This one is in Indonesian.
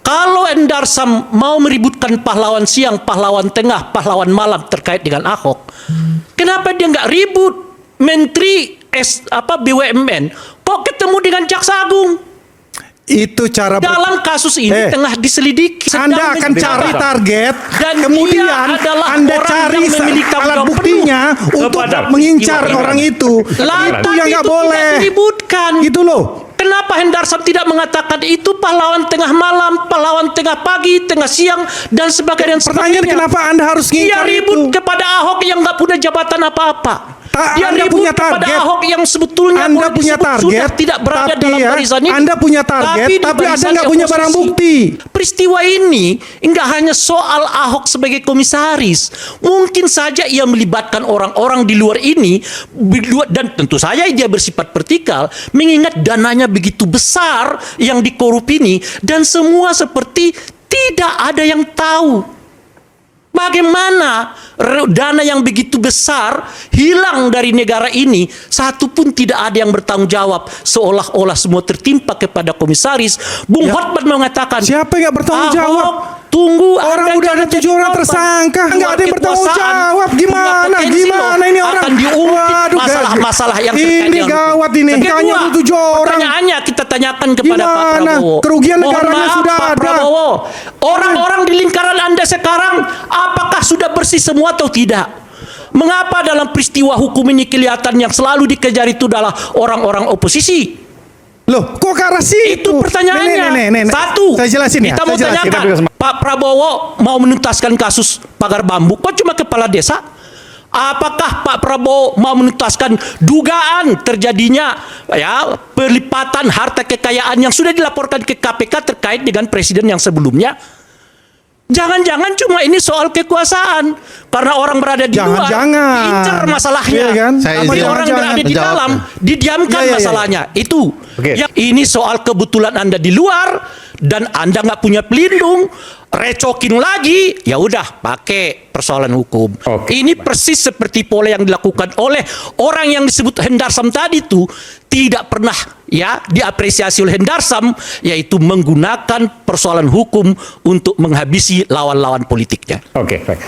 Kalau Endarsam mau meributkan pahlawan siang, pahlawan tengah, pahlawan malam terkait dengan Ahok, kenapa dia nggak ribut Menteri BUMN? Kok ketemu dengan Jaksa Agung? Itu cara Dalam kasus ini tengah diselidiki. Anda akan cari target, dan kemudian adalah Anda orang cari yang memiliki alat tanggung buktinya untuk mengincar orang itu. Itu yang nggak boleh. Diributkan. Gitu loh. Kenapa Hendarsam tidak mengatakan itu pahlawan tengah malam, pahlawan tengah pagi, tengah siang, dan sebagainya. Pertanyaan kenapa Anda harus dia ngincar ribut itu? kepada Ahok yang nggak punya jabatan apa-apa. Dia Anda ribut punya kepada target. Ahok yang sebetulnya Anda punya disebut target, sudah tidak berada tapi dalam ya, barisan ini. Anda punya target, di tapi Anda barisan nggak punya oposisi. barang bukti. Peristiwa ini nggak hanya soal Ahok sebagai komisaris. Mungkin saja ia melibatkan orang-orang di luar ini, dan tentu saja dia bersifat vertikal, mengingat dananya begitu besar yang dikorup ini, dan semua seperti tidak ada yang tahu. Bagaimana dana yang begitu besar hilang dari negara ini, satu pun tidak ada yang bertanggung jawab, seolah-olah semua tertimpa kepada komisaris. Bung Hotman mengatakan, siapa yang nggak bertanggung jawab? Tunggu, orang udah ada 7 orang tersangka, nggak ada yang bertanggung jawab. Gimana ini orang? Akan diungkit masalah-masalah yang terkait ini gawat ini. Hanya 7 orang. Pertanyaannya kita tanyakan kepada Pak Prabowo. Kerugian negaranya sudah Pak ada. Prabowo, orang-orang di lingkaran Anda sekarang apakah sudah bersih semua atau tidak? Mengapa dalam peristiwa hukum ini kelihatan yang selalu dikejar itu adalah orang-orang oposisi? Loh, kok ke arah situ? Itu pertanyaannya. Satu, saya jelasin ya. kita mau tanyakan, Pak Prabowo mau menuntaskan kasus pagar bambu, kok cuma kepala desa? Apakah Pak Prabowo mau menuntaskan dugaan terjadinya pelipatan harta kekayaan yang sudah dilaporkan ke KPK terkait dengan presiden yang sebelumnya? Jangan-jangan cuma ini soal kekuasaan, karena orang berada di luar diincar masalahnya, iya kan? tapi orang berada di dalam didiamkan masalahnya. Itu ini soal kebetulan Anda di luar dan Anda nggak punya pelindung, recokin lagi, ya udah pakai persoalan hukum. Ini persis seperti pola yang dilakukan oleh orang yang disebut Hendarsam tadi tuh, tidak pernah diapresiasi oleh Hendarsam, yaitu menggunakan persoalan hukum untuk menghabisi lawan-lawan politiknya. Oke, baik.